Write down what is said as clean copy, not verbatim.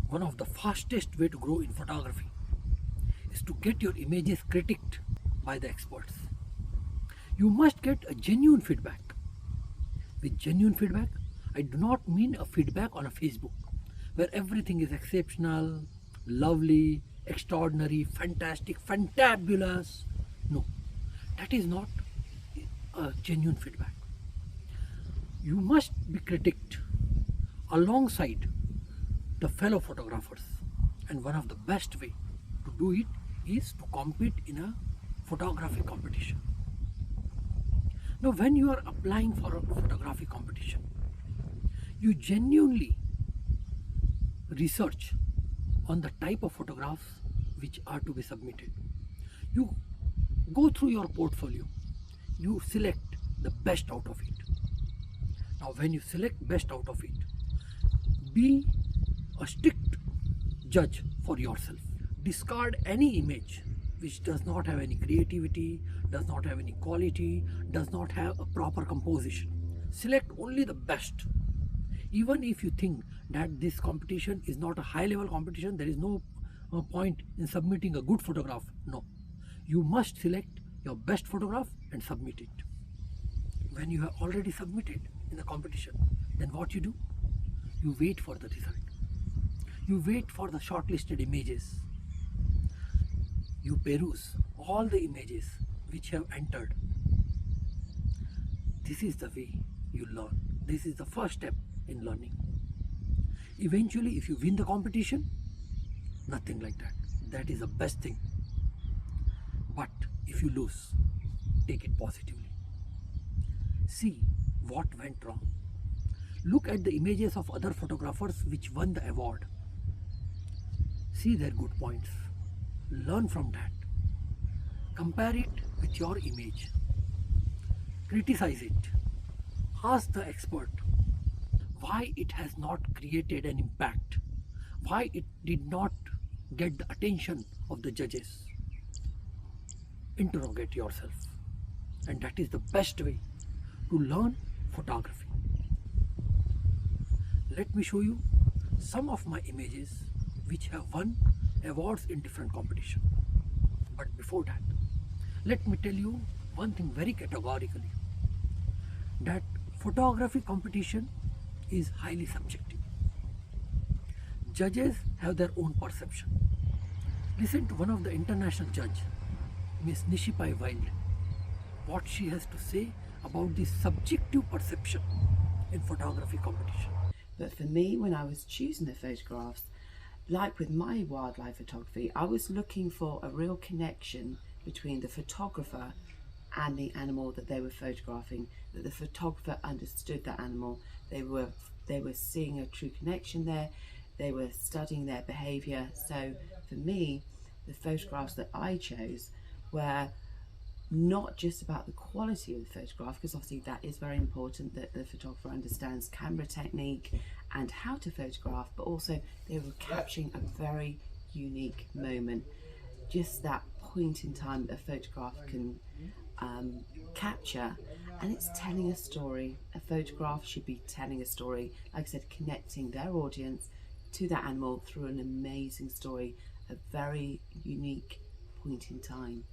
One of the fastest way to grow in photography is to get your images critiqued by the experts. You must get a genuine feedback. With genuine feedback, I do not mean a feedback on a Facebook where everything is exceptional, lovely, extraordinary, fantastic, fantabulous. No, that is not a genuine feedback. You must be critiqued alongside the fellow photographers, and one of the best way to do it is to compete in a photography competition. Now when you are applying for a photography competition, you genuinely research on the type of photographs which are to be submitted. You go through your portfolio, you select the best out of it. Now when you select best out of it, be a strict judge for yourself. Discard any image which does not have any creativity, does not have any quality, does not have a proper composition. Select only the best. Even if you think that this competition is not a high level competition, there is no point in submitting a good photograph. No, you must select your best photograph and submit it. When you have already submitted in the competition, then what you do? You wait for the result. You wait for the shortlisted images. You peruse all the images which have entered. This is the way you learn. This is the first step in learning. Eventually, if you win the competition, nothing like that. That is the best thing. But if you lose, take it positively. See what went wrong. Look at the images of other photographers which won the award. See their good points. Learn from that. Compare it with your image. Criticize it. Ask the expert why it has not created an impact, why it did not get the attention of the judges. Interrogate yourself, and that is the best way to learn photography. Let me show you some of my images which have won awards in different competitions. But before that, let me tell you one thing very categorically, that photography competition is highly subjective. Judges have their own perception. Listen to one of the international judge, Miss Nasipae Wilde, what she has to say about this subjective perception in photography competition. But for me, when I was choosing the photographs, like with my wildlife photography, I was looking for a real connection between the photographer and the animal that they were photographing, that the photographer understood that animal, they were seeing a true connection there, they were studying their behavior. So for me, the photographs that I chose were not just about the quality of the photograph, because obviously that is very important, that the photographer understands camera technique and how to photograph, but also they were capturing a very unique moment, just that point in time that a photograph can capture, and it's telling a story. A photograph should be telling a story, like I said, connecting their audience to that animal through an amazing story, a very unique point in time.